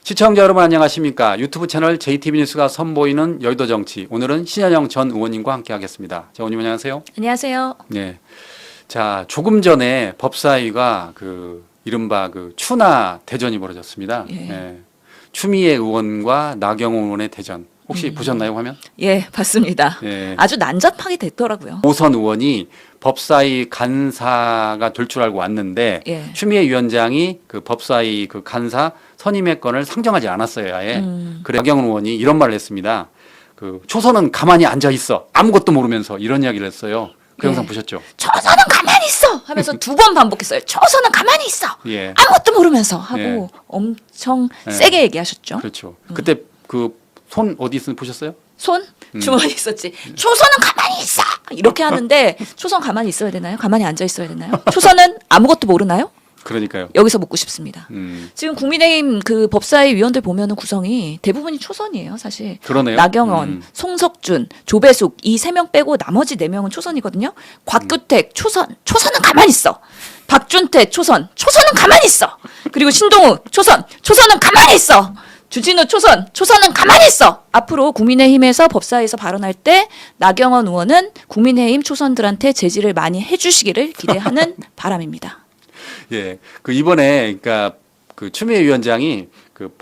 시청자 여러분 안녕하십니까? 유튜브 채널 JTB 뉴스가 선보이는 여의도 정치. 오늘은 신현영 전 의원님과 함께하겠습니다. 자, 의원님 안녕하세요. 안녕하세요. 네. 자, 조금 전에 법사위가 이른바 추나 대전이 벌어졌습니다. 예. 네. 추미애 의원과 나경원 의원의 대전. 혹시 보셨나요, 화면? 예, 봤습니다. 예. 아주 난잡하게 됐더라고요. 오선 의원이 법사위 간사가 될 줄 알고 왔는데 예. 추미애 위원장이 그 법사위 간사 선임의 건을 상정하지 않았어요, 아예. 그래 나경원 의원이 이런 말을 했습니다. 초선은 가만히 앉아 있어. 아무것도 모르면서 이런 이야기를 했어요. 그 예. 영상 보셨죠? 초선은 가만히 있어 하면서 두 번 반복했어요. 초선은 가만히 있어. 예. 아무것도 모르면서 하고 예. 엄청 예. 세게 얘기하셨죠. 그렇죠. 그때 손 어디 있으면 보셨어요? 손 주머니 있었지. 초선은 가만히 있어. 이렇게 하는데 초선 가만히 있어야 되나요? 가만히 앉아 있어야 되나요? 초선은 아무것도 모르나요? 그러니까요. 여기서 묻고 싶습니다. 음. 지금 국민의힘 법사위 위원들 보면은 구성이 대부분이 초선이에요, 사실. 그러네요. 나경원, 송석준, 조배숙 이 세 명 빼고 나머지 네 명은 초선이거든요. 곽규택 초선은 가만히 있어. 박준태 초선은 가만히 있어. 그리고 신동우 초선은 가만히 있어. 주진우 초선은 가만히 있어. 앞으로 국민의힘에서 법사위에서 발언할 때 나경원 의원은 국민의힘 초선들한테 제지를 많이 해주시기를 기대하는 바람입니다. 예. 이번에 추미애 위원장이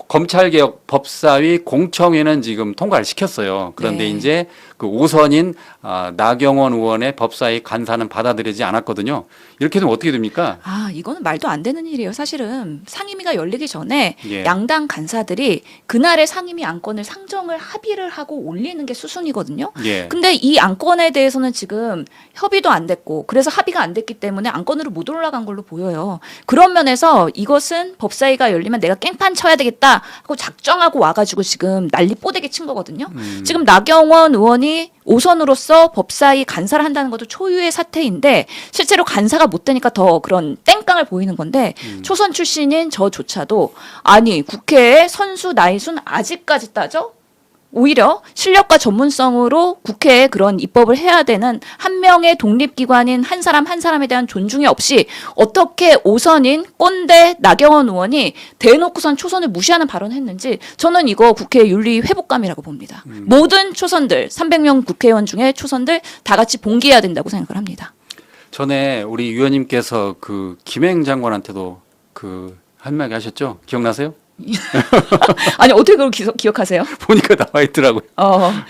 검찰개혁 법사위 공청회는 지금 통과를 시켰어요. 그런데 네. 이제 오선인 나경원 의원의 법사위 간사는 받아들이지 않았거든요. 이렇게 되면 어떻게 됩니까? 아, 이거는 말도 안 되는 일이에요. 사실은 상임위가 열리기 전에 예. 양당 간사들이 그날의 상임위 안건을 상정을 합의를 하고 올리는 게 수순이거든요. 예. 근데 이 안건에 대해서는 지금 협의도 안 됐고 그래서 합의가 안 됐기 때문에 안건으로 못 올라간 걸로 보여요. 그런 면에서 이것은 법사위가 열리면 내가 깽판 쳐야 되겠다 하고 작정하고 와가지고 지금 난리 뽀대기 친 거거든요. 지금 나경원 의원이 오선으로서 법사위 간사를 한다는 것도 초유의 사태인데 실제로 간사가 못 되니까 더 그런 땡깡을 보이는 건데 초선 출신인 저조차도 아니 국회에 선수 나이순 아직까지 따져? 오히려 실력과 전문성으로 국회에 그런 입법을 해야 되는 한 명의 독립기관인 한 사람 한 사람에 대한 존중이 없이 어떻게 오선인 꼰대 나경원 의원이 대놓고선 초선을 무시하는 발언을 했는지 저는 이거 국회 윤리 회복감이라고 봅니다. 모든 초선들 300명 국회의원 중에 초선들 다 같이 봉기해야 된다고 생각을 합니다. 전에 우리 위원님께서 김행 장관한테도 한마디 하셨죠? 기억나세요? 아니 어떻게 그걸 기억하세요? 보니까 나와 있더라고요.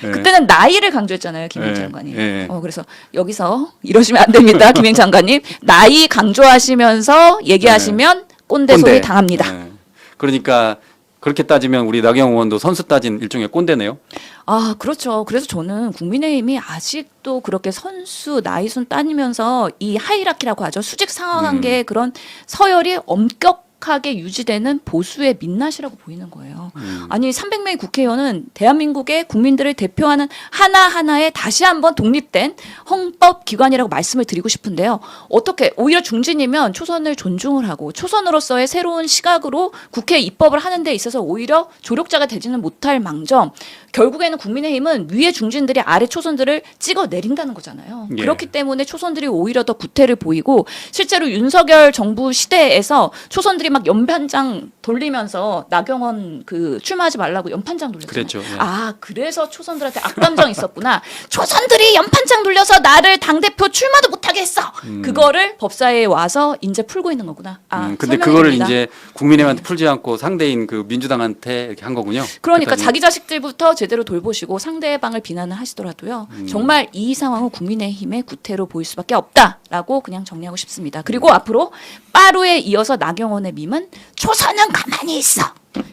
예. 그때는 나이를 강조했잖아요, 김행 예, 장관이. 예. 그래서 여기서 이러시면 안 됩니다, 김행 장관님. 나이 강조하시면서 얘기하시면 꼰대 소리 당합니다. 예. 그러니까 그렇게 따지면 우리 나경원 의원도 선수 따진 일종의 꼰대네요. 아, 그렇죠. 그래서 저는 국민의힘이 아직도 그렇게 선수 나이순 따지면서 이 하이라키라고 하죠. 수직 상하관계의 그런 서열이 엄격하게 유지되는 보수의 민낯이라고 보이는 거예요. 아니 300명의 국회의원은 대한민국의 국민들을 대표하는 하나하나의 다시 한번 독립된 헌법기관이라고 말씀을 드리고 싶은데요. 어떻게 오히려 중진이면 초선을 존중을 하고 초선으로서의 새로운 시각으로 국회 입법을 하는 데 있어서 오히려 조력자가 되지는 못할 망정 결국에는 국민의힘은 위에 중진들이 아래 초선들을 찍어 내린다는 거잖아요. 예. 그렇기 때문에 초선들이 오히려 더 구태를 보이고 실제로 윤석열 정부 시대에서 초선들이 막 연판장 돌리면서 나경원 출마하지 말라고 연판장 돌렸잖아요. 그랬죠. 예. 아, 그래서 초선들한테 악감정이 있었구나. 초선들이 연판장 돌려서 나를 당대표 출마도 못하게 했어. 그거를 법사위에 와서 이제 풀고 있는 거구나. 근데 그거를 이제 국민의힘한테 풀지 않고 상대인 민주당한테 이렇게 한 거군요. 그러니까 그랬더니. 자기 자식들부터 제대로 돌보시고 상대방을 비난을 하시더라도요. 정말 이 상황은 국민의힘의 구태로 보일 수밖에 없다라고 그냥 정리하고 싶습니다. 그리고 앞으로 빠루에 이어서 나경원의 밈은 초선은 가만히 있어.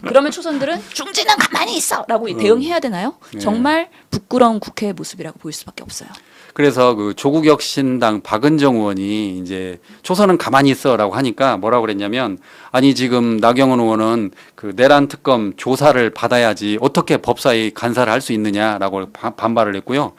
그러면 초선들은 중진은 가만히 있어라고 대응해야 되나요? 네. 정말 부끄러운 국회의 모습이라고 보일 수밖에 없어요. 그래서 조국혁신당 박은정 의원이 이제 초선은 가만히 있어라고 하니까 뭐라고 그랬냐면 아니 지금 나경원 의원은 내란 특검 조사를 받아야지 어떻게 법사위 간사를 할 수 있느냐라고 반발을 했고요.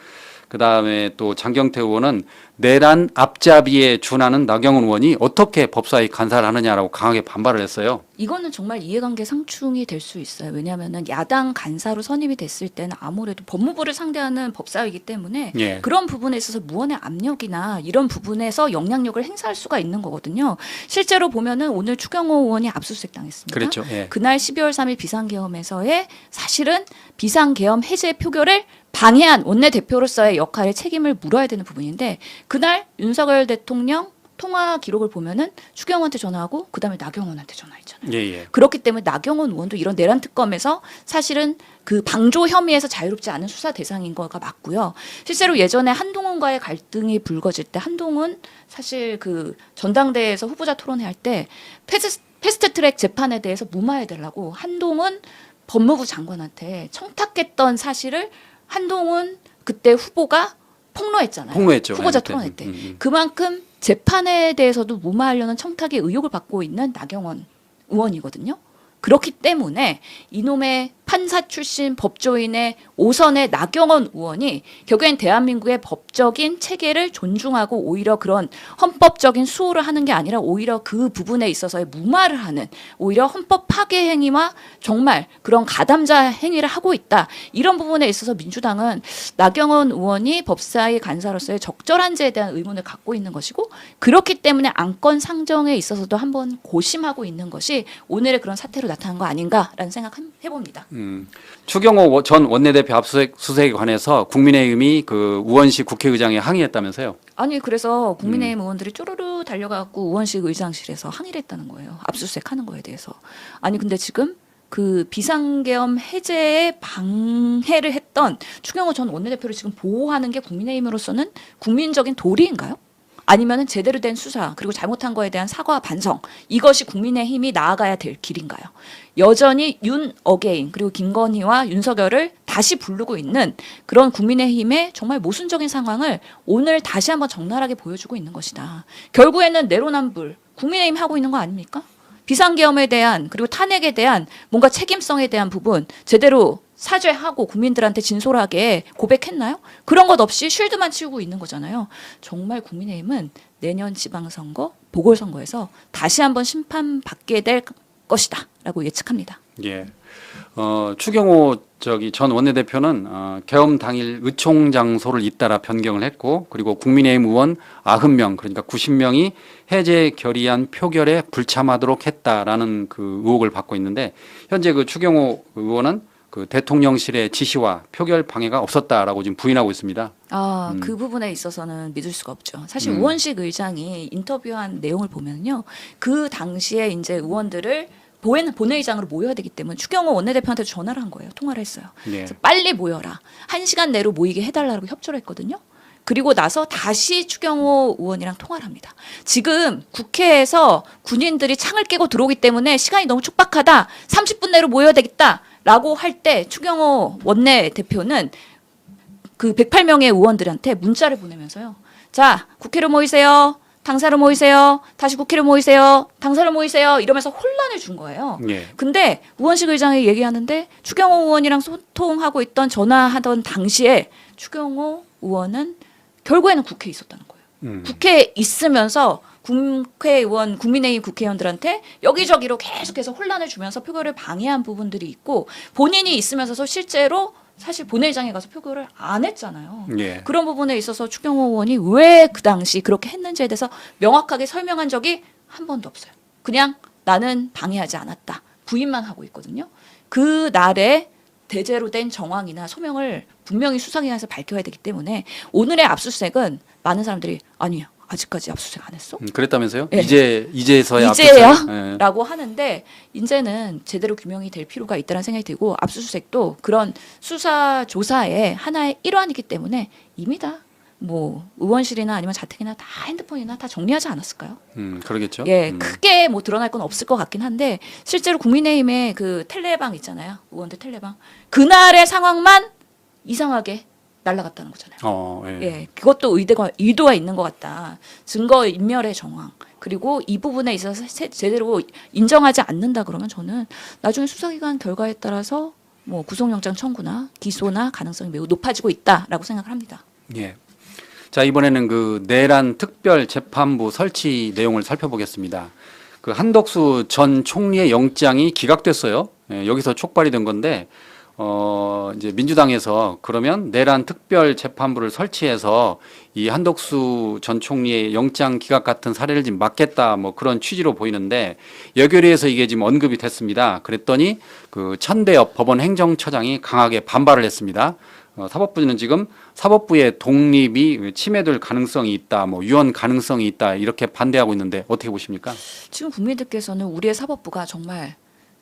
그다음에 또 장경태 의원은 내란 앞잡이에 준하는 나경원 의원이 어떻게 법사위 간사를 하느냐라고 강하게 반발을 했어요. 이거는 정말 이해관계 상충이 될 수 있어요. 왜냐하면 야당 간사로 선임이 됐을 때는 아무래도 법무부를 상대하는 법사위이기 때문에 예. 그런 부분에 있어서 무언의 압력이나 이런 부분에서 영향력을 행사할 수가 있는 거거든요. 실제로 보면은 오늘 추경호 의원이 압수수색 당했습니다. 그랬죠. 예. 그날 12월 3일 비상계엄에서의 사실은 비상계엄 해제 표결을 방해한 원내대표로서의 역할에 책임을 물어야 되는 부분인데 그날 윤석열 대통령 통화 기록을 보면은 추경호한테 전화하고 그다음에 나경원한테 전화했잖아요. 예, 예. 그렇기 때문에 나경원 의원도 이런 내란 특검에서 사실은 그 방조 혐의에서 자유롭지 않은 수사 대상인 거가 맞고요. 실제로 예전에 한동훈과의 갈등이 불거질 때 한동훈 사실 그 전당대회에서 후보자 토론회 할 때 패스트트랙 재판에 대해서 무마해달라고 한동훈 법무부 장관한테 청탁했던 사실을 한동훈 그때 후보가 폭로했잖아요. 폭로했죠. 후보자 네, 토론회 때. 음. 그만큼 재판에 대해서도 무마하려는 청탁의 의혹을 받고 있는 나경원 의원이거든요. 그렇기 때문에 이놈의 판사 출신 법조인의 5선의 나경원 의원이 결국엔 대한민국의 법적인 체계를 존중하고 오히려 그런 헌법적인 수호를 하는 게 아니라 오히려 그 부분에 있어서의 무마를 하는 오히려 헌법 파괴 행위와 정말 그런 가담자 행위를 하고 있다. 이런 부분에 있어서 민주당은 나경원 의원이 법사위 간사로서의 적절한지에 대한 의문을 갖고 있는 것이고 그렇기 때문에 안건 상정에 있어서도 한번 고심하고 있는 것이 오늘의 그런 사태로 나타난 거 아닌가라는 생각해봅니다. 추경호 전 원내대표 압수수색에 관해서 국민의힘이 그 우원식 국회의장에 항의했다면서요? 아니 그래서 국민의힘 의원들이 쪼르르 달려가고 우원식 의장실에서 항의를 했다는 거예요. 압수수색하는 거에 대해서. 아니 근데 지금 그 비상계엄 해제에 방해를 했던 추경호 전 원내대표를 지금 보호하는 게 국민의힘으로서는 국민적인 도리인가요? 아니면은 제대로 된 수사 그리고 잘못한 거에 대한 사과와 반성 이것이 국민의힘이 나아가야 될 길인가요? 여전히 윤 어게인 그리고 김건희와 윤석열을 다시 부르고 있는 그런 국민의힘의 정말 모순적인 상황을 오늘 다시 한번 적나라하게 보여주고 있는 것이다. 결국에는 내로남불 국민의힘 하고 있는 거 아닙니까? 비상계엄에 대한 그리고 탄핵에 대한 뭔가 책임성에 대한 부분 제대로 사죄하고 국민들한테 진솔하게 고백했나요? 그런 것 없이 쉴드만 치우고 있는 거잖아요. 정말 국민의힘은 내년 지방선거, 보궐선거에서 다시 한번 심판받게 될 것이다 라고 예측합니다. 예. 추경호 전 원내대표는 계엄 당일 의총 장소를 잇따라 변경을 했고 그리고 국민의힘 의원 90명 그러니까 90명이 해제 결의안 표결에 불참하도록 했다라는 그 의혹을 받고 있는데 현재 그 추경호 의원은 그 대통령실의 지시와 표결 방해가 없었다라고 지금 부인하고 있습니다. 그 부분에 있어서는 믿을 수가 없죠. 사실 우원식 의장이 인터뷰한 내용을 보면요. 그 당시에 이제 의원들을 본회의장으로 모여야 되기 때문에 추경호 원내대표한테 전화를 한 거예요. 통화를 했어요. 예. 그래서 빨리 모여라. 1시간 내로 모이게 해달라고 협조를 했거든요. 그리고 나서 다시 추경호 의원이랑 통화를 합니다. 지금 국회에서 군인들이 창을 깨고 들어오기 때문에 시간이 너무 촉박하다. 30분 내로 모여야 되겠다라고 할 때 추경호 원내대표는 그 108명의 의원들한테 문자를 보내면서요. 자, 국회로 모이세요. 당사로 모이세요. 다시 국회로 모이세요. 당사로 모이세요. 이러면서 혼란을 준 거예요. 예. 근데 우원식 의장이 얘기하는데 추경호 의원이랑 소통하고 있던 전화하던 당시에 추경호 의원은 결국에는 국회에 있었다는 거예요. 국회에 있으면서 국회의원, 국민의힘 국회의원들한테 여기저기로 계속해서 혼란을 주면서 표결을 방해한 부분들이 있고 본인이 있으면서도 실제로 사실 본회의장에 가서 표결을 안 했잖아요. 예. 그런 부분에 있어서 추경호 의원이 왜 그 당시 그렇게 했는지에 대해서 명확하게 설명한 적이 한 번도 없어요. 그냥 나는 방해하지 않았다. 부인만 하고 있거든요. 그 날에 대제로 된 정황이나 소명을 분명히 수사기관에서 밝혀야 되기 때문에 오늘의 압수수색은 많은 사람들이 아니요. 아직까지 압수수색 안 했어? 그랬다면서요? 예. 이제서야 이제야? 예. 라고 하는데 이제는 제대로 규명이 될 필요가 있다는 생각이 들고 압수수색도 그런 수사 조사의 하나의 일환이기 때문에 이미 다 뭐 의원실이나 아니면 자택이나 다 핸드폰이나 다 정리하지 않았을까요? 그러겠죠. 예, 크게 뭐 드러날 건 없을 것 같긴 한데 실제로 국민의힘의 그 텔레방 있잖아요. 의원들 텔레방. 그날의 상황만 이상하게 날라갔다는 거잖아요. 예. 예, 그것도 의도가 있는 것 같다. 증거 인멸의 정황. 그리고 이 부분에 있어서 제대로 인정하지 않는다 그러면 저는 나중에 수사기관 결과에 따라서 뭐 구속영장 청구나 기소나 가능성이 매우 높아지고 있다라고 생각을 합니다. 예. 자, 이번에는 그 내란 특별 재판부 설치 내용을 살펴보겠습니다. 그 한덕수 전 총리의 영장이 기각됐어요. 예, 여기서 촉발이 된 건데 이제 민주당에서 그러면 내란 특별 재판부를 설치해서 이 한덕수 전 총리의 영장 기각 같은 사례를 지금 막겠다 뭐 그런 취지로 보이는데 여결위에서 이게 지금 언급이 됐습니다. 그랬더니 그 천대엽 법원 행정처장이 강하게 반발을 했습니다. 사법부는 지금 사법부의 독립이 침해될 가능성이 있다, 뭐 유언 가능성이 있다 이렇게 반대하고 있는데 어떻게 보십니까? 지금 국민들께서는 우리의 사법부가 정말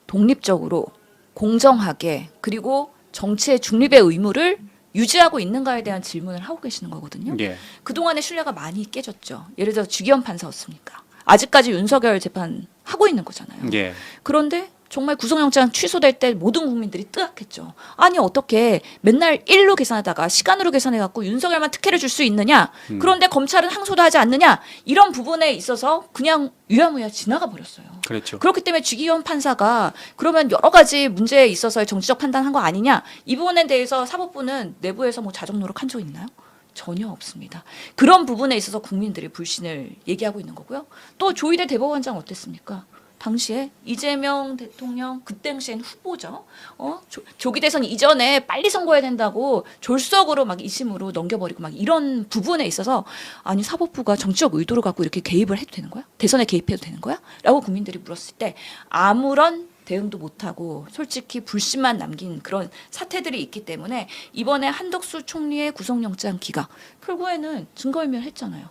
독립적으로 공정하게 그리고 정치의 중립의 의무를 유지하고 있는가에 대한 질문을 하고 계시는 거거든요. 예. 그동안의 신뢰가 많이 깨졌죠. 예를 들어 주기현 판사였습니까? 아직까지 윤석열 재판 하고 있는 거잖아요. 예. 그런데 정말 구속영장 취소될 때 모든 국민들이 뜨악했죠. 아니 어떻게 맨날 일로 계산하다가 시간으로 계산해갖고 윤석열만 특혜를 줄 수 있느냐. 그런데 검찰은 항소도 하지 않느냐. 이런 부분에 있어서 그냥 유야무야 지나가 버렸어요. 그렇죠. 그렇기 때문에 주기현 판사가 그러면 여러 가지 문제에 있어서의 정치적 판단한 거 아니냐. 이 부분에 대해서 사법부는 내부에서 뭐 자정 노력한 적 있나요? 전혀 없습니다. 그런 부분에 있어서 국민들이 불신을 얘기하고 있는 거고요. 또 조희대 대법원장 어땠습니까? 당시에 이재명 대통령 그 당시엔 후보죠. 조기 대선 이전에 빨리 선거해야 된다고 졸속으로 막 이심으로 넘겨버리고 막 이런 부분에 있어서 아니 사법부가 정치적 의도를 갖고 이렇게 개입을 해도 되는 거야? 대선에 개입해도 되는 거야? 라고 국민들이 물었을 때 아무런 대응도 못하고 솔직히 불신만 남긴 그런 사태들이 있기 때문에 이번에 한덕수 총리의 구속영장 기각 결국에는 증거인멸했잖아요.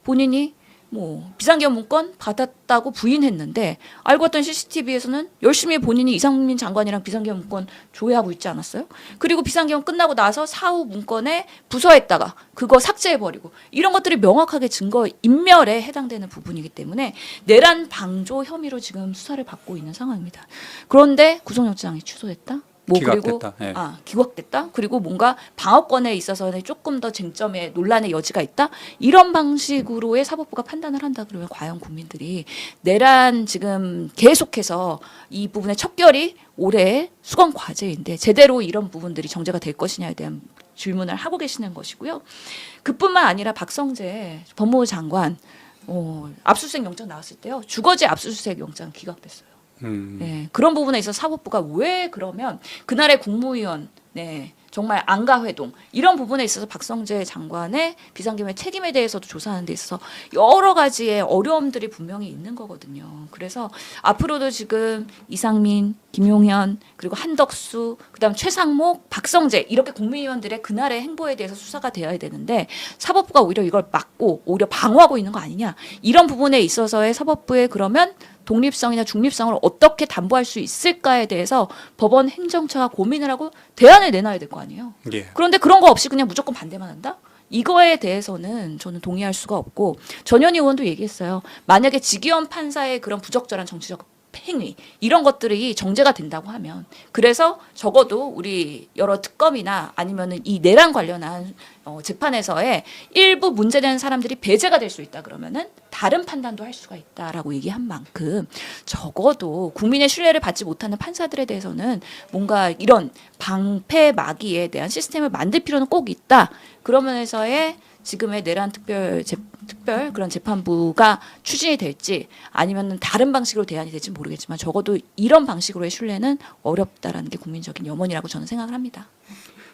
본인이 뭐 비상계엄 문건 받았다고 부인했는데 알고 봤더니 CCTV에서는 열심히 본인이 이상민 장관이랑 비상계엄 문건 조회하고 있지 않았어요? 그리고 비상계엄 끝나고 나서 사후 문건에 부서했다가 그거 삭제해버리고 이런 것들이 명확하게 증거 인멸에 해당되는 부분이기 때문에 내란 방조 혐의로 지금 수사를 받고 있는 상황입니다. 그런데 구속영장이 취소됐다? 뭐 기각됐다. 그리고 예. 기각됐다. 그리고 뭔가 방어권에 있어서는 조금 더 쟁점에 논란의 여지가 있다. 이런 방식으로의 사법부가 판단을 한다 그러면 과연 국민들이 내란 지금 계속해서 이 부분의 척결이 올해 수건 과제인데 제대로 이런 부분들이 정제가 될 것이냐에 대한 질문을 하고 계시는 것이고요. 그뿐만 아니라 박성재 법무부 장관 압수수색 영장 나왔을 때요. 주거지 압수수색 영장 기각됐어요. 네, 그런 부분에 있어서 사법부가 왜 그러면 그날의 국무위원 정말 안가 회동 이런 부분에 있어서 박성재 장관의 비상계엄의 책임에 대해서도 조사하는 데 있어서 여러 가지의 어려움들이 분명히 있는 거거든요. 그래서 앞으로도 지금 이상민, 김용현 그리고 한덕수 그다음 최상목, 박성재 이렇게 국무위원들의 그날의 행보에 대해서 수사가 되어야 되는데 사법부가 오히려 이걸 막고 오히려 방어하고 있는 거 아니냐 이런 부분에 있어서의 사법부의 그러면 독립성이나 중립성을 어떻게 담보할 수 있을까에 대해서 법원 행정처가 고민을 하고 대안을 내놔야 될 거 아니에요. 예. 그런데 그런 거 없이 그냥 무조건 반대만 한다? 이거에 대해서는 저는 동의할 수가 없고 전현희 의원도 얘기했어요. 만약에 지기현 판사의 그런 부적절한 정치적 행위 이런 것들이 정제가 된다고 하면 그래서 적어도 우리 여러 특검이나 아니면은 이 내란 관련한 재판에서의 일부 문제되는 사람들이 배제가 될 수 있다 그러면은 다른 판단도 할 수가 있다라고 얘기한 만큼 적어도 국민의 신뢰를 받지 못하는 판사들에 대해서는 뭔가 이런 방패막이에 대한 시스템을 만들 필요는 꼭 있다. 그런 면에서의 지금의 내란 특별 그런 재판부가 추진이 될지 아니면 다른 방식으로 대안이 될지 모르겠지만 적어도 이런 방식으로의 신뢰는 어렵다라는 게 국민적인 염원이라고 저는 생각을 합니다.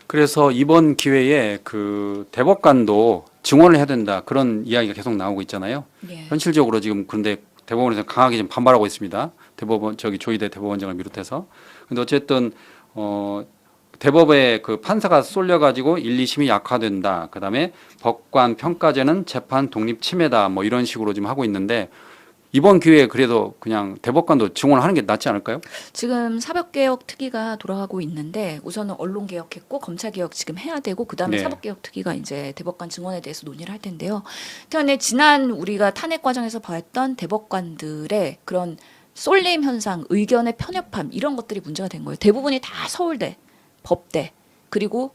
그래서 이번 기회에 그 대법관도 증언을 해야 된다 그런 이야기가 계속 나오고 있잖아요. 예. 현실적으로 지금 그런데 대법원에서 강하게 지금 반발하고 있습니다. 대법원 조희대 대법원장을 비롯해서. 근데 어쨌든 대법에 그 판사가 쏠려가지고 1, 2심이 약화된다. 그다음에 법관 평가제는 재판 독립 침해다. 뭐 이런 식으로 지금 하고 있는데 이번 기회에 그래도 그냥 대법관도 증언을 하는 게 낫지 않을까요? 지금 사법개혁 특위가 돌아가고 있는데 우선은 언론개혁했고 검찰개혁 지금 해야 되고 그다음에 네. 사법개혁 특위가 이제 대법관 증언에 대해서 논의를 할 텐데요. 그런데 지난 우리가 탄핵 과정에서 봤던 대법관들의 그런 쏠림 현상, 의견의 편협함 이런 것들이 문제가 된 거예요. 대부분이 다 서울대, 법대, 그리고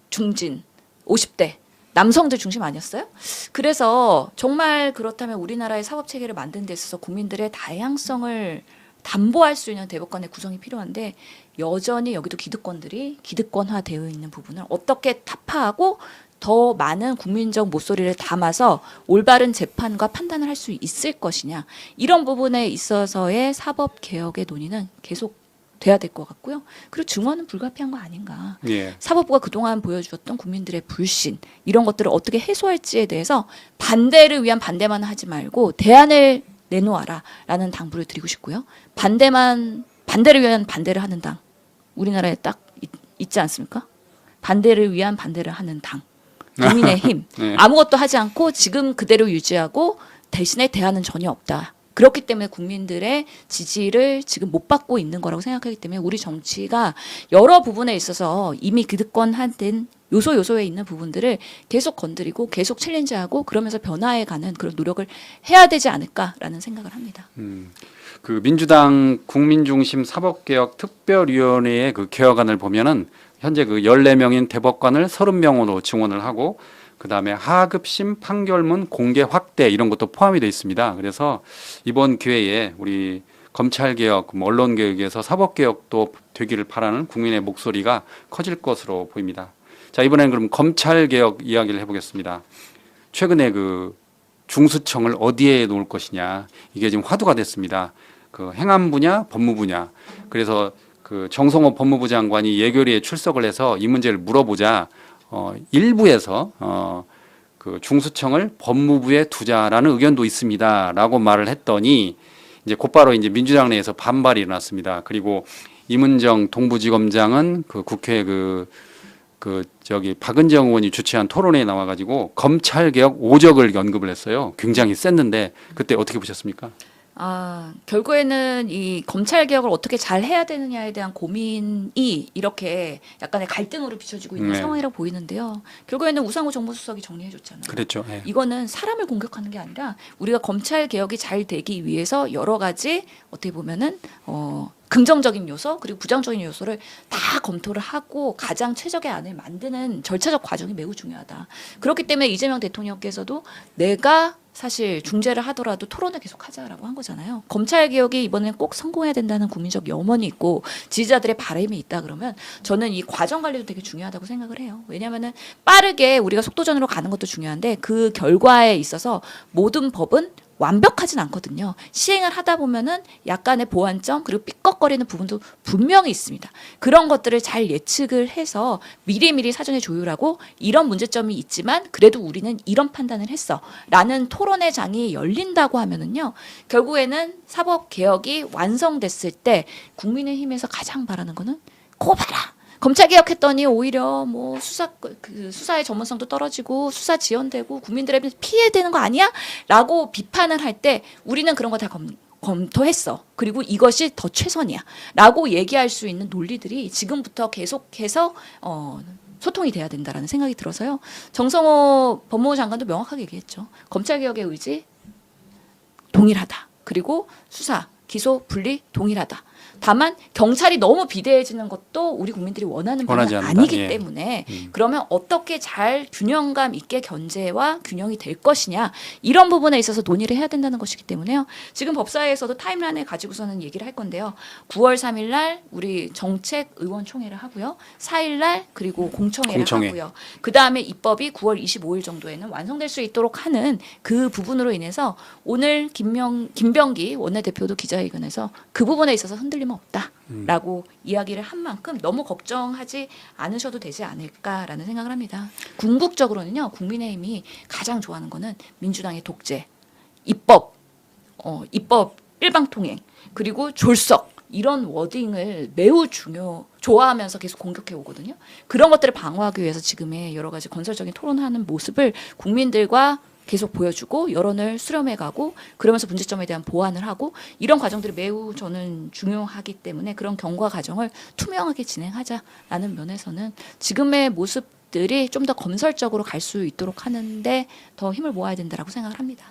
중진, 50대 남성들 중심 아니었어요? 그래서 정말 그렇다면 우리나라의 사법 체계를 만드는 데 있어서 국민들의 다양성을 담보할 수 있는 대법관의 구성이 필요한데 여전히 여기도 기득권들이 기득권화되어 있는 부분을 어떻게 타파하고 더 많은 국민적 목소리를 담아서 올바른 재판과 판단을 할 수 있을 것이냐. 이런 부분에 있어서의 사법 개혁의 논의는 계속 돼야 될 것 같고요. 그리고 증언은 불가피한 거 아닌가. 예. 사법부가 그동안 보여주었던 국민들의 불신 이런 것들을 어떻게 해소할지에 대해서 반대를 위한 반대만 하지 말고 대안을 내놓아라라는 당부를 드리고 싶고요. 반대를 위한 반대를 하는 당 우리나라에 딱 있지 않습니까? 반대를 위한 반대를 하는 당 국민의힘 네. 아무것도 하지 않고 지금 그대로 유지하고 대신에 대안은 전혀 없다. 그렇기 때문에 국민들의 지지를 지금 못 받고 있는 거라고 생각하기 때문에 우리 정치가 여러 부분에 있어서 이미 기득권화된 요소에 있는 부분들을 계속 건드리고 계속 챌린지하고 그러면서 변화해가는 그런 노력을 해야 되지 않을까라는 생각을 합니다. 그 민주당 국민중심 사법개혁 특별위원회의 그 개혁안을 보면은 현재 그 14명인 대법관을 30명으로 증원을 하고 그다음에 하급심 판결문 공개 확대 이런 것도 포함이 되어 있습니다. 그래서 이번 기회에 우리 검찰개혁, 언론개혁에서 사법개혁도 되기를 바라는 국민의 목소리가 커질 것으로 보입니다. 자, 이번에는 그럼 검찰개혁 이야기를 해보겠습니다. 최근에 그 중수청을 어디에 놓을 것이냐 이게 지금 화두가 됐습니다. 그 행안 분야, 법무 분야. 그래서 그 정성호 법무부 장관이 예결위에 출석을 해서 이 문제를 물어보자 일부에서 그 중수청을 법무부에 두자라는 의견도 있습니다라고 말을 했더니 이제 곧바로 이제 민주당 내에서 반발이 일어났습니다. 그리고 임은정 동부지검장은 그 국회 저기 박은정 의원이 주최한 토론회에 나와가지고 검찰개혁 오적을 언급을 했어요. 굉장히 셌는데 그때 어떻게 보셨습니까? 결국에는 이 검찰 개혁을 어떻게 잘 해야 되느냐에 대한 고민이 이렇게 약간의 갈등으로 비춰지고 있는 네. 상황이라고 보이는데요. 결국에는 우상호 정무수석이 정리해줬잖아요. 그랬죠. 예. 이거는 사람을 공격하는 게 아니라 우리가 검찰 개혁이 잘 되기 위해서 여러 가지 어떻게 보면은 긍정적인 요소 그리고 부정적인 요소를 다 검토를 하고 가장 최적의 안을 만드는 절차적 과정이 매우 중요하다. 그렇기 때문에 이재명 대통령께서도 내가 사실 중재를 하더라도 토론을 계속하자라고 한 거잖아요. 검찰 개혁이 이번에는 꼭 성공해야 된다는 국민적 염원이 있고 지지자들의 바람이 있다 그러면 저는 이 과정 관리도 되게 중요하다고 생각을 해요. 왜냐하면은 빠르게 우리가 속도전으로 가는 것도 중요한데 그 결과에 있어서 모든 법은 완벽하진 않거든요. 시행을 하다 보면은 약간의 보완점 그리고 삐걱거리는 부분도 분명히 있습니다. 그런 것들을 잘 예측을 해서 미리미리 사전에 조율하고 이런 문제점이 있지만 그래도 우리는 이런 판단을 했어 라는 토론의 장이 열린다고 하면은요. 결국에는 사법개혁이 완성됐을 때 국민의힘에서 가장 바라는 거는 그거 봐라. 검찰 개혁했더니 오히려 뭐 수사의 전문성도 떨어지고 수사 지연되고 국민들에 피해되는 거 아니야?라고 비판을 할 때 우리는 그런 거 다 검토했어. 그리고 이것이 더 최선이야.라고 얘기할 수 있는 논리들이 지금부터 계속해서 소통이 돼야 된다라는 생각이 들어서요. 정성호 법무부 장관도 명확하게 얘기했죠. 검찰 개혁의 의지 동일하다. 그리고 수사, 기소, 분리 동일하다. 다만 경찰이 너무 비대해지는 것도 우리 국민들이 원하는 바는 아니기 예. 때문에 그러면 어떻게 잘 균형감 있게 견제와 균형이 될 것이냐 이런 부분에 있어서 논의를 해야 된다는 것이기 때문에요. 지금 법사위에서도 타임라인을 가지고서는 얘기를 할 건데요. 9월 3일 날 우리 정책의원총회를 하고요. 4일 날 그리고 공청회를 하고요. 그다음에 입법이 9월 25일 정도에는 완성될 수 있도록 하는 그 부분으로 인해서 오늘 김병기 원내대표도 기자회견에서 그 부분에 있어서 흔들림 없다라고 이야기를 한 만큼 너무 걱정하지 않으셔도 되지 않을까라는 생각을 합니다. 궁극적으로는요. 국민의힘이 가장 좋아하는 거는 민주당의 독재, 입법 일방통행 그리고 졸속 이런 워딩을 매우 좋아하면서 계속 공격해 오거든요. 그런 것들을 방어하기 위해서 지금의 여러 가지 건설적인 토론하는 모습을 국민들과 계속 보여주고 여론을 수렴해가고 그러면서 문제점에 대한 보완을 하고 이런 과정들이 매우 저는 중요하기 때문에 그런 경과 과정을 투명하게 진행하자라는 면에서는 지금의 모습들이 좀 더 건설적으로 갈 수 있도록 하는데 더 힘을 모아야 된다라고 생각을 합니다.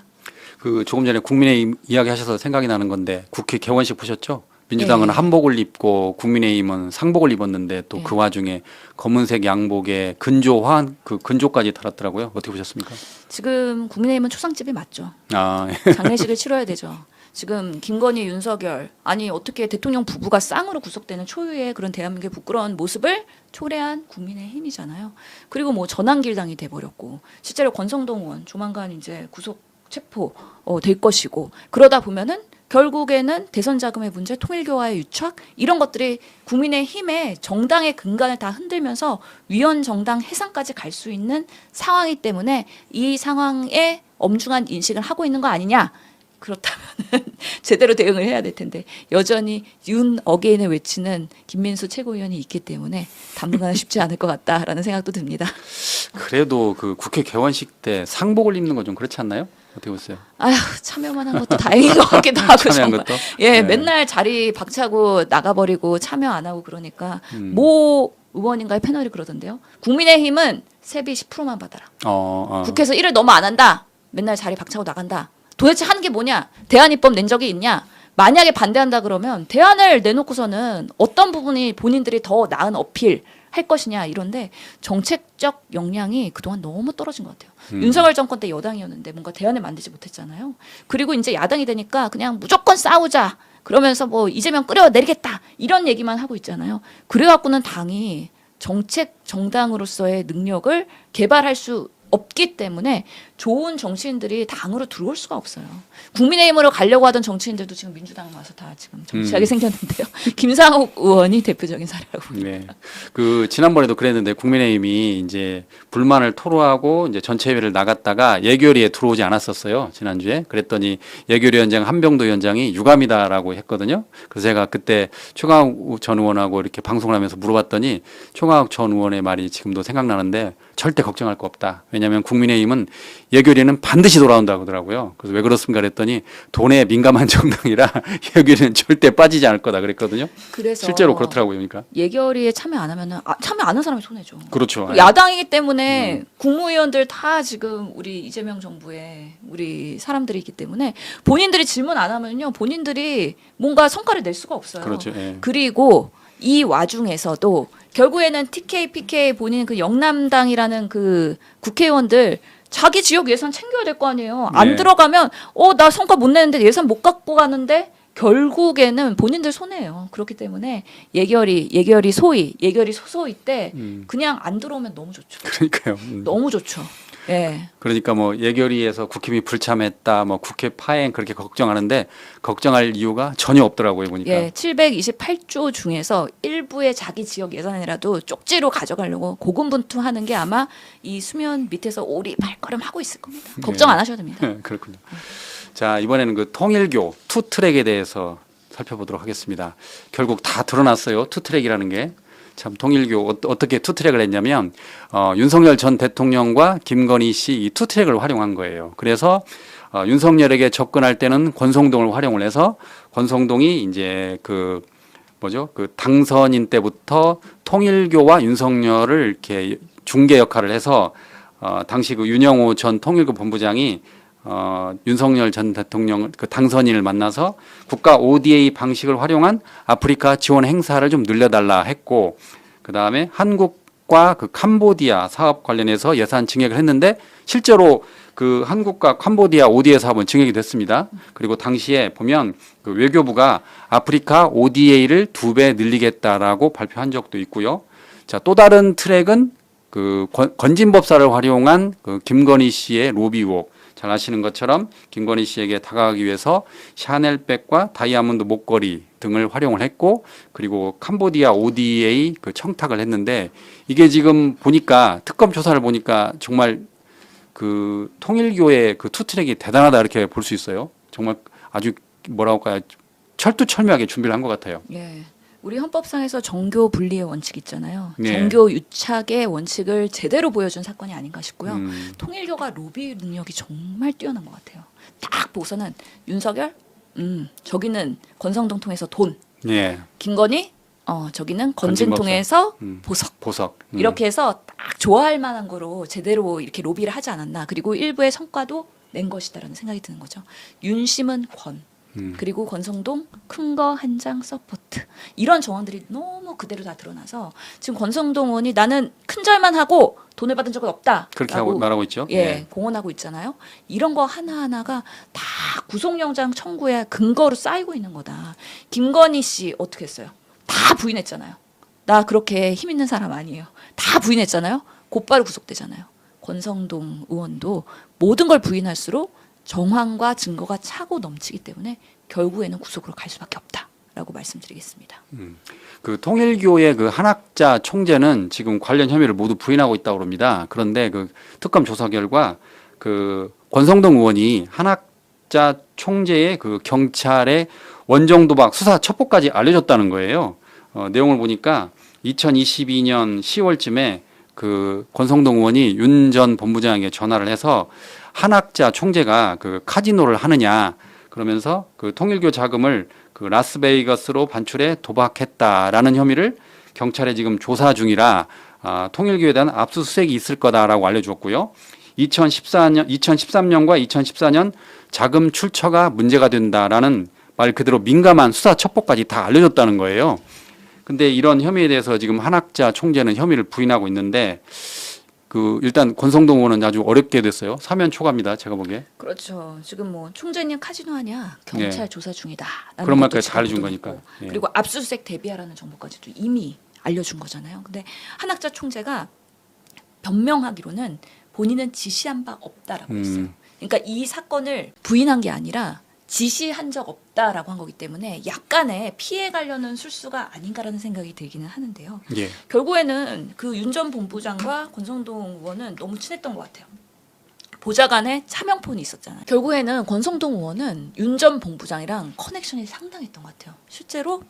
그 조금 전에 국민의힘 이야기하셔서 생각이 나는 건데 국회 개원식 보셨죠? 민주당은 네. 한복을 입고 국민의힘은 상복을 입었는데 또 그 네. 와중에 검은색 양복에 근조까지 달았더라고요. 어떻게 보셨습니까? 지금 국민의힘은 초상집이 맞죠. 아, 장례식을 치러야 되죠. 지금 김건희, 윤석열 아니 어떻게 대통령 부부가 쌍으로 구속되는 초유의 그런 대한민국의 부끄러운 모습을 초래한 국민의힘이잖아요. 그리고 뭐 전환길당이 돼버렸고 실제로 권성동 의원 조만간 이제 구속 체포 될 것이고 그러다 보면은 결국에는 대선 자금의 문제, 통일교와의 유착 이런 것들이 국민의힘의 정당의 근간을 다 흔들면서 위헌 정당 해산까지 갈 수 있는 상황이기 때문에 이 상황에 엄중한 인식을 하고 있는 거 아니냐. 그렇다면 제대로 대응을 해야 될 텐데 여전히 윤 어게인을 외치는 김민수 최고위원이 있기 때문에 당분간은 쉽지 않을 것 같다라는 생각도 듭니다. 그래도 그 국회 개원식 때 상복을 입는 건 좀 그렇지 않나요? 어떻게 보세요? 아휴 참여만 한 것도 다행인 것 같기도 하고 참여한 정말. 것도? 예, 네. 맨날 자리 박차고 나가버리고 참여 안 하고 그러니까 모 의원인가의 패널이 그러던데요. 국민의힘은 세비 10%만 받아라. 국회에서 일을 너무 안 한다. 맨날 자리 박차고 나간다. 도대체 하는 게 뭐냐? 대안입법 낸 적이 있냐? 만약에 반대한다 그러면 대안을 내놓고서는 어떤 부분이 본인들이 더 나은 어필 할 것이냐 이런데 정책적 역량이 그동안 너무 떨어진 것 같아요. 윤석열 정권 때 여당이었는데 뭔가 대안을 만들지 못했잖아요. 그리고 이제 야당이 되니까 그냥 무조건 싸우자. 그러면서 뭐 이재명 끌어내리겠다. 이런 얘기만 하고 있잖아요. 그래갖고는 당이 정책 정당으로서의 능력을 개발할 수 없기 때문에 좋은 정치인들이 당으로 들어올 수가 없어요. 국민의힘으로 가려고 하던 정치인들도 지금 민주당 와서 다 지금 정치하게 생겼는데요. 김상욱 의원이 대표적인 사례라고 봅니다. 네. 그 지난번에도 그랬는데 국민의힘이 이제 불만을 토로하고 이제 전체회의를 나갔다가 예결위에 들어오지 않았었어요. 지난주에. 그랬더니 예결위원장 한병도 위원장이 유감이다라고 했거든요. 그래서 제가 그때 최강욱 전 의원하고 이렇게 방송을 하면서 물어봤더니 최강욱 전 의원의 말이 지금도 생각나는데 절대 걱정할 거 없다. 왜냐하면 국민의힘은 예결위는 반드시 돌아온다고 하더라고요. 그래서 왜 그렇습니까 그랬더니 돈에 민감한 정당이라 예결위는 절대 빠지지 않을 거다 그랬거든요. 그래서 실제로 그렇더라고요. 그러니까. 예결위에 참여 안 하면은 참여 안 한 사람이 손해죠. 그렇죠. 야당이기 때문에 국무위원들 다 지금 우리 이재명 정부의 우리 사람들이기 때문에 본인들이 질문 안 하면요 본인들이 뭔가 성과를 낼 수가 없어요. 그렇죠. 예. 그리고 이 와중에서도 결국에는 TK, PK 본인 그 영남당이라는 그 국회의원들 자기 지역 예산 챙겨야 될 거 아니에요. 안 네. 들어가면 나 성과 못 내는데 예산 못 갖고 가는데 결국에는 본인들 손해예요. 그렇기 때문에 예결위 소위 예결위 소소위 때 그냥 안 들어오면 너무 좋죠. 그러니까요. 너무 좋죠. 예. 그러니까 뭐 예결위에서 국힘이 불참했다, 뭐 국회 파행 그렇게 걱정하는데 걱정할 이유가 전혀 없더라고요 보니까. 예, 728조 중에서 일부의 자기 지역 예산이라도 쪽지로 가져가려고 고군분투하는 게 아마 이 수면 밑에서 오리 발걸음 하고 있을 겁니다. 걱정 안 하셔도 됩니다. 그렇군요. 자 이번에는 그 통일교 투 트랙에 대해서 살펴보도록 하겠습니다. 결국 다 드러났어요. 투 트랙이라는 게. 참 통일교 어떻게 투 트랙을 했냐면 윤석열 전 대통령과 김건희 씨 이 투 트랙을 활용한 거예요. 그래서 윤석열에게 접근할 때는 권성동을 활용을 해서 권성동이 이제 그 당선인 때부터 통일교와 윤석열을 이렇게 중개 역할을 해서 당시 그 윤영호 전 통일교 본부장이 윤석열 전 대통령 그 당선인을 만나서 국가 ODA 방식을 활용한 아프리카 지원 행사를 좀 늘려달라 했고, 그 다음에 한국과 그 캄보디아 사업 관련해서 예산 증액을 했는데 실제로 그 한국과 캄보디아 ODA 사업은 증액이 됐습니다. 그리고 당시에 보면 그 외교부가 아프리카 ODA를 2배 늘리겠다라고 발표한 적도 있고요. 자, 또 다른 트랙은 그 건진법사를 활용한 그 김건희 씨의 로비 의혹. 잘 아시는 것처럼 김건희 씨에게 다가가기 위해서 샤넬백과 다이아몬드 목걸이 등을 활용을 했고, 그리고 캄보디아 ODA 그 청탁을 했는데 이게 지금 보니까 특검 조사를 보니까 정말 그 통일교의 그 투트랙이 대단하다 이렇게 볼 수 있어요. 정말 아주 뭐라고 할까요? 철두철미하게 준비를 한 것 같아요. 예. 우리 헌법상에서 정교 분리의 원칙 있잖아요. 네. 정교 유착의 원칙을 제대로 보여준 사건이 아닌가 싶고요. 통일교가 로비 능력이 정말 뛰어난 것 같아요. 딱 보고서는 윤석열, 저기는 권성동 통해서 돈, 예. 김건희, 저기는 건진 통해서 보석. 이렇게 해서 딱 좋아할 만한 거로 제대로 이렇게 로비를 하지 않았나. 그리고 일부의 성과도 낸 것이다라는 생각이 드는 거죠. 윤심은 권. 그리고 권성동 큰 거 한 장 서포트 이런 정황들이 너무 그대로 다 드러나서 지금 권성동 의원이 나는 큰 절만 하고 돈을 받은 적은 없다. 그렇게 하고 말하고 있죠. 예, 공언하고 있잖아요. 이런 거 하나하나가 다 구속영장 청구에 근거로 쌓이고 있는 거다. 김건희 씨 어떻게 했어요? 다 부인했잖아요. 나 그렇게 힘 있는 사람 아니에요. 다 부인했잖아요. 곧바로 구속되잖아요. 권성동 의원도 모든 걸 부인할수록 정황과 증거가 차고 넘치기 때문에 결국에는 구속으로 갈 수밖에 없다라고 말씀드리겠습니다. 그 통일교의 그 한학자 총재는 지금 관련 혐의를 모두 부인하고 있다고 합니다. 그런데 그 특검 조사 결과 그 권성동 의원이 한학자 총재의 그 경찰의 원정 도박 수사 첩보까지 알려줬다는 거예요. 내용을 보니까 2022년 10월쯤에 그 권성동 의원이 윤 전 본부장에게 전화를 해서 한학자 총재가 그 카지노를 하느냐 그러면서 그 통일교 자금을 그 라스베이거스로 반출해 도박했다라는 혐의를 경찰에 지금 조사 중이라 통일교에 대한 압수수색이 있을 거다라고 알려주었고요. 2013년과 2014년 자금 출처가 문제가 된다라는 말 그대로 민감한 수사 첩보까지 다 알려줬다는 거예요. 근데 이런 혐의에 대해서 지금 한학자 총재는 혐의를 부인하고 있는데 그 일단 권성동 의원은 아주 어렵게 됐어요. 사면 초과입니다. 제가 보기에. 그렇죠. 지금 뭐 총재님 카지노 하냐 경찰 조사 중이다. 그런 말까지 다 알려준 거니까. 예. 그리고 압수수색 대비하라는 정보까지도 이미 알려준 거잖아요. 근데 한학자 총재가 변명하기로는 본인은 지시한 바 없다라고 했어요. 그러니까 이 사건을 부인한 게 아니라 지시한 적 없다라고 한 거기 때문에 약간의 피해 가려는 술수가 아닌가라는 생각이 들기는 하는데요. 예. 결국에는 그 윤 전 본부장과 권성동 의원은 너무 친했던 것 같아요. 보좌관에 차명폰이 있었잖아요. 결국에는 권성동 의원은 윤 전 본부장이랑 커넥션이 상당했던 것 같아요. 실제로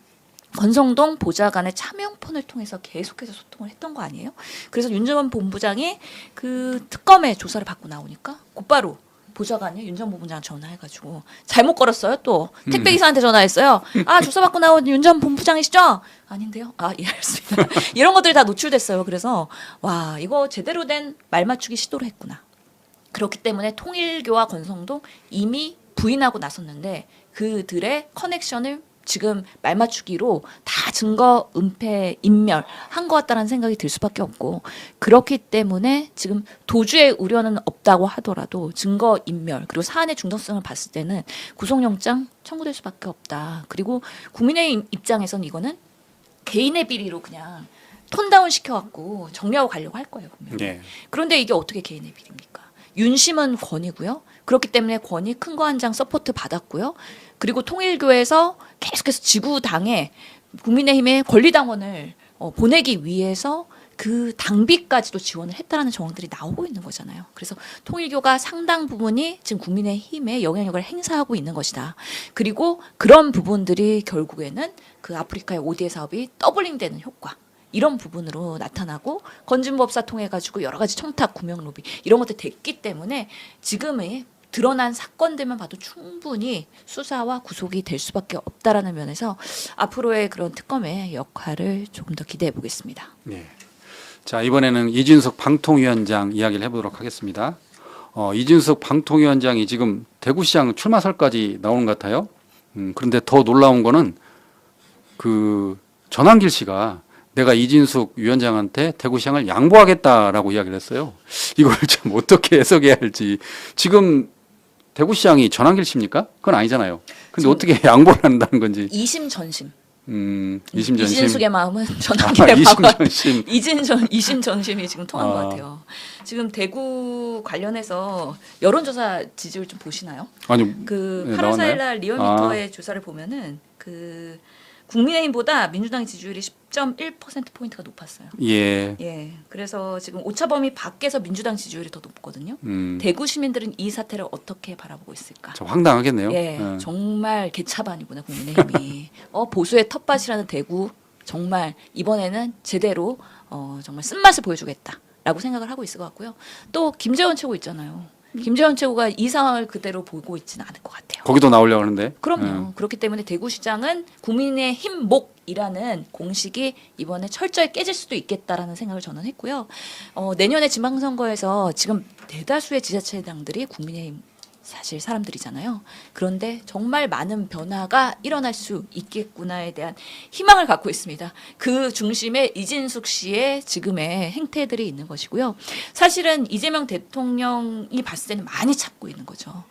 권성동 보좌관의 차명폰을 통해서 계속해서 소통을 했던 거 아니에요? 그래서 윤 전 본부장이 그 특검의 조사를 받고 나오니까 곧바로 보좌관이 윤 전 본부장 전화해가지고 잘못 걸었어요. 또 택배기사한테 전화했어요. 조사받고 나온 윤 전 본부장이시죠? 아닌데요. 예, 알겠습니다. 이런 것들이 다 노출됐어요. 그래서 와 이거 제대로 된 말 맞추기 시도를 했구나. 그렇기 때문에 통일교와 권성동 이미 부인하고 나섰는데 그들의 커넥션을 지금 말 맞추기로 다 증거 은폐 인멸한 것 같다는 생각이 들 수밖에 없고 그렇기 때문에 지금 도주의 우려는 없다고 하더라도 증거 인멸 그리고 사안의 중독성을 봤을 때는 구속영장 청구될 수밖에 없다. 그리고 국민의힘 입장에서는 이거는 개인의 비리로 그냥 톤다운 시켜갖고 정리하고 가려고 할 거예요. 분명히. 예. 그런데 이게 어떻게 개인의 비리입니까? 윤심은 권이고요. 그렇기 때문에 권이 큰 거 한 장 서포트 받았고요. 그리고 통일교에서 계속해서 지구당에 국민의힘의 권리당원을 보내기 위해서 그 당비까지도 지원을 했다라는 정황들이 나오고 있는 거잖아요. 그래서 통일교가 상당 부분이 지금 국민의힘에 영향력을 행사하고 있는 것이다. 그리고 그런 부분들이 결국에는 그 아프리카의 ODA 사업이 더블링되는 효과. 이런 부분으로 나타나고 건진법사 통해 가지고 여러 가지 청탁 구명 로비 이런 것들 됐기 때문에 지금의 드러난 사건들만 봐도 충분히 수사와 구속이 될 수밖에 없다라는 면에서 앞으로의 그런 특검의 역할을 조금 더 기대해 보겠습니다. 네. 자 이번에는 이준석 방통위원장 이야기를 해보도록 하겠습니다. 이준석 방통위원장이 지금 대구시장 출마설까지 나오는 것 같아요. 그런데 더 놀라운 거는 그 전한길 씨가 내가 이진숙 위원장한테 대구시장을 양보하겠다라고 이야기를 했어요. 이걸 참 어떻게 해석해야 할지. 지금 대구시장이 전한길 씨입니까? 그건 아니잖아요. 근데 어떻게 양보를 한다는 건지. 이심 전심. 이심전심. 이진숙의 마음은 전한길의 마음. 이심전심. 이심 전심이 지금 통한 것 같아요. 지금 대구 관련해서 여론조사 지지율 좀 보시나요? 아니 그 네, 8월 4일 나왔나요? 날 리얼미터의 조사를 보면은 그 국민의힘보다 민주당 지지율이 10.1%포인트가 높았어요. 예. 예. 그래서 지금 오차범위 밖에서 민주당 지지율이 더 높거든요. 대구 시민들은 이 사태를 어떻게 바라보고 있을까? 좀 황당하겠네요. 예. 정말 개차반이구나 국민의힘이. 보수의 텃밭이라는 대구 정말 이번에는 제대로 정말 쓴맛을 보여주겠다라고 생각을 하고 있을 것 같고요. 또 김재원 최고 있잖아요. 김재원 최고가 이 상황을 그대로 보고 있지는 않을 것 같아요. 거기도 나오려고 하는데. 그럼요. 그렇기 때문에 대구시장은 국민의힘 목이라는 공식이 이번에 철저히 깨질 수도 있겠다라는 생각을 저는 했고요. 내년에 지방선거에서 지금 대다수의 지자체장들이 국민의힘 사실 사람들이잖아요. 그런데 정말 많은 변화가 일어날 수 있겠구나에 대한 희망을 갖고 있습니다. 그 중심에 이진숙 씨의 지금의 행태들이 있는 것이고요. 사실은 이재명 대통령이 봤을 때는 많이 참고 있는 거죠.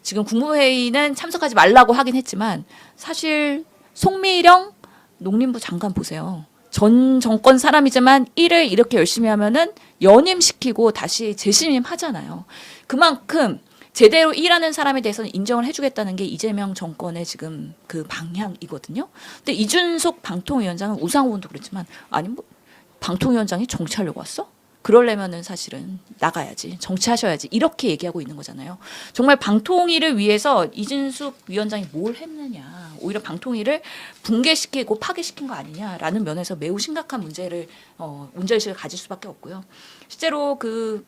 지금 국무회의는 참석하지 말라고 하긴 했지만 사실 송미령 농림부 장관 보세요. 전 정권 사람이지만 일을 이렇게 열심히 하면은 연임시키고 다시 재신임 하잖아요. 그만큼 제대로 일하는 사람에 대해서는 인정을 해주겠다는 게 이재명 정권의 지금 그 방향이거든요. 근데 이준석 방통위원장은 우상호원도 그랬지만 아니 뭐 방통위원장이 정치하려고 왔어? 그러려면은 사실은 나가야지, 정치하셔야지 이렇게 얘기하고 있는 거잖아요. 정말 방통위를 위해서 이준석 위원장이 뭘 했느냐, 오히려 방통위를 붕괴시키고 파괴시킨 거 아니냐라는 면에서 매우 심각한 문제의식을 가질 수밖에 없고요. 실제로 그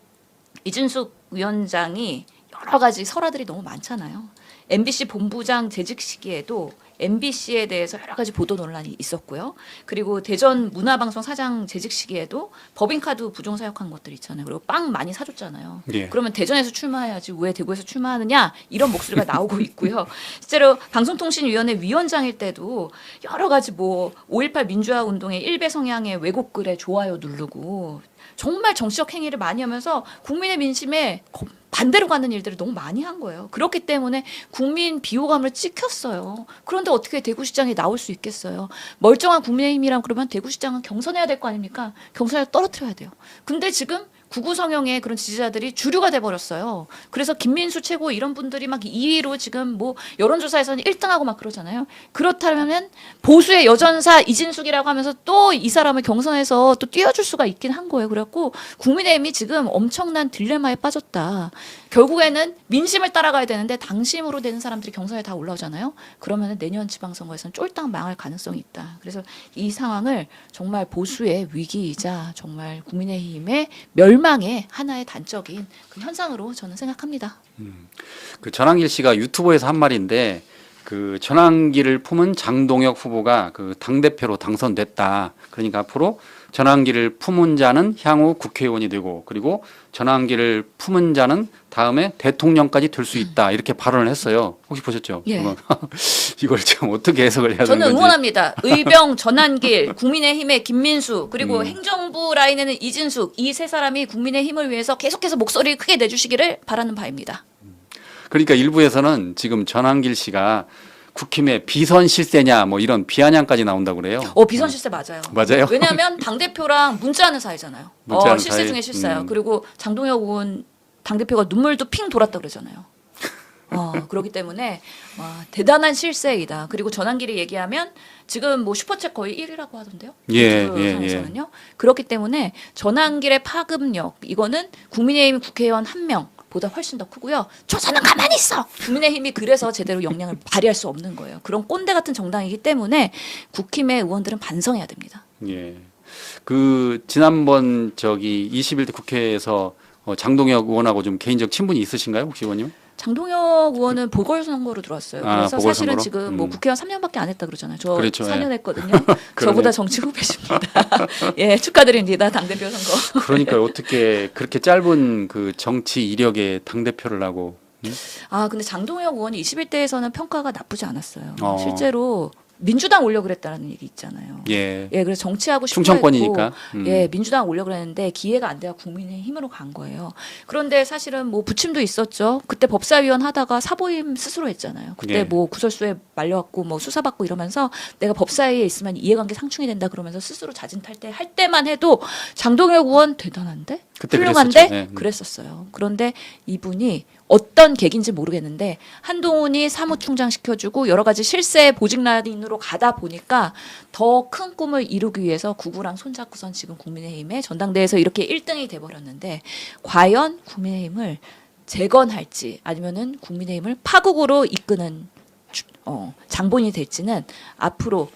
이준석 위원장이 여러 가지 설화들이 너무 많잖아요. MBC 본부장 재직 시기에도 MBC에 대해서 여러 가지 보도 논란이 있었고요. 그리고 대전 문화방송 사장 재직 시기에도 법인카드 부정 사용한 것들 있잖아요. 그리고 빵 많이 사줬잖아요. 예. 그러면 대전에서 출마해야지 왜 대구에서 출마하느냐 이런 목소리가 나오고 있고요. 실제로 방송통신위원회 위원장일 때도 여러 가지 뭐 5.18 민주화 운동의 일베 성향의 왜곡글에 좋아요 누르고 정말 정치적 행위를 많이 하면서 국민의 민심에 반대로 가는 일들을 너무 많이 한 거예요. 그렇기 때문에 국민 비호감을 찍혔어요. 그런데 어떻게 대구시장에 나올 수 있겠어요? 멀쩡한 국민의힘이랑 그러면 대구시장은 경선해야 될 거 아닙니까? 경선에 떨어뜨려야 돼요. 근데 지금 구구 성향의 그런 지지자들이 주류가 돼버렸어요. 그래서 김민수 최고 이런 분들이 막 2위로 지금 뭐 여론조사에서는 1등하고 막 그러잖아요. 그렇다면 보수의 여전사 이진숙이라고 하면서 또 이 사람을 경선에서 또 띄워줄 수가 있긴 한 거예요. 그래갖고 국민의힘이 지금 엄청난 딜레마에 빠졌다. 결국에는 민심을 따라가야 되는데 당심으로 되는 사람들이 경선에 다 올라오잖아요. 그러면 내년 지방선거에서는 쫄딱 망할 가능성이 있다. 그래서 이 상황을 정말 보수의 위기이자 정말 국민의힘의 멸망의 하나의 단적인 그 현상으로 저는 생각합니다. 그 전한길 씨가 유튜브에서 한 말인데 그 전한길을 품은 장동혁 후보가 그 당대표로 당선됐다. 그러니까 앞으로 전한길을 품은 자는 향후 국회의원이 되고 그리고 전한길을 품은 자는 다음에 대통령까지 될 수 있다. 이렇게 발언을 했어요. 혹시 보셨죠? 예. 이걸 지금 어떻게 해석을 해야 되는 저는 건지. 응원합니다. 의병, 전한길, 국민의힘의 김민수, 그리고 행정부 라인에는 이진숙 이 세 사람이 국민의힘을 위해서 계속해서 목소리를 크게 내주시기를 바라는 바입니다. 그러니까 일부에서는 지금 전한길 씨가 국힘의 비선 실세냐 뭐 이런 비아냥까지 나온다고 그래요. 비선 실세 맞아요. 맞아요? 왜냐하면 당대표랑 문자하는 사이잖아요. 문자하는 실세 사이? 중에 실세요. 그리고 장동혁 의원 당대표가 눈물도 핑 돌았다 그러잖아요. 그렇기 때문에 대단한 실세이다. 그리고 전한길이 얘기하면 지금 뭐 슈퍼챗 거의 1위라고 하던데요. 유튜브상에서는요. 그렇기 때문에 전한길의 파급력 이거는 국민의힘 국회의원 1명 보다 훨씬 더 크고요. 조선은 가만히 있어. 국민의힘이 그래서 제대로 역량을 발휘할 수 없는 거예요. 그런 꼰대 같은 정당이기 때문에 국힘의 의원들은 반성해야 됩니다. 예. 그 지난번 21대 국회에서 장동혁 의원하고 좀 개인적 친분이 있으신가요, 혹시 의원님? 장동혁 의원은 보궐선거로 들어왔어요. 그래서 보궐선거로? 사실은 지금 뭐 국회의원 3년밖에 안 했다 그러잖아요. 저 그렇죠. 4년 했거든요. 저보다 정치 후배십니다. 예, 축하드립니다. 당대표 선거. 그러니까 어떻게 그렇게 짧은 그 정치 이력의 당대표를 하고. 근데 장동혁 의원이 21대에서는 평가가 나쁘지 않았어요. 어. 실제로 민주당 올려 그랬다는 얘기 있잖아요. 예. 그래서 정치하고 싶어 충청권이니까. 했고, 민주당 올려 그랬는데 기회가 안 돼야 국민의힘으로 간 거예요. 그런데 사실은 뭐 부침도 있었죠. 그때 법사위원 하다가 사보임 스스로 했잖아요. 그때 예. 뭐 구설수에 말려갖고 뭐 수사받고 이러면서 내가 법사위에 있으면 이해관계 상충이 된다 그러면서 스스로 자진 탈퇴할 때만 해도 장동혁 의원 대단한데? 그때 훌륭한데? 그랬었죠. 예. 그랬었어요. 그런데 이분이 어떤 계기인지 모르겠는데 한동훈이 사무총장 시켜주고 여러 가지 실세 보직 라인으로 가다 보니까 더 큰 꿈을 이루기 위해서 구구랑 손잡고선 지금 국민의힘의 전당대회에서 이렇게 1등이 돼버렸는데 과연 국민의힘을 재건할지 아니면은 국민의힘을 파국으로 이끄는 장본이 될지는 앞으로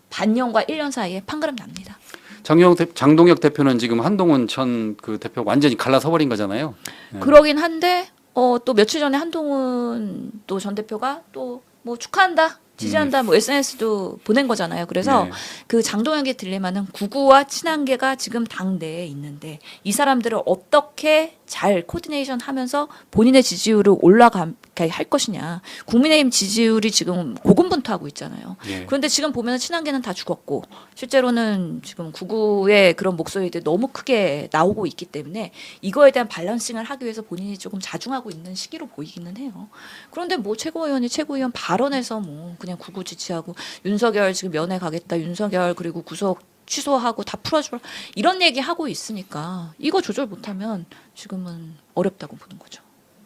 반년과 1년 사이에 판가름 납니다. 장동혁 대표는 지금 한동훈 전 그 대표가 완전히 갈라서 버린 거잖아요. 예. 그러긴 한데 또 며칠 전에 한동훈 또 전 대표가 또 뭐 축하한다 지지한다 뭐 SNS도 보낸 거잖아요. 그래서 네. 그 장동혁의 딜레마는 구구와 친한계가 지금 당내에 있는데 이 사람들을 어떻게 잘 코디네이션 하면서 본인의 지지율을 올라가게 할 것이냐. 국민의힘 지지율이 지금 고군분투하고 있잖아요. 예. 그런데 지금 보면 친한계는 다 죽었고 실제로는 지금 구구의 그런 목소리들이 너무 크게 나오고 있기 때문에 이거에 대한 밸런싱을 하기 위해서 본인이 조금 자중하고 있는 시기로 보이기는 해요. 그런데 뭐 최고위원이 최고위원 발언에서 뭐 그냥 구구 지지하고 윤석열 지금 면회 가겠다. 윤석열 그리고 구속 취소하고 다 풀어줘 이런 얘기 하고 있으니까 이거 조절 못하면 지금은 어렵다고 보는 거죠.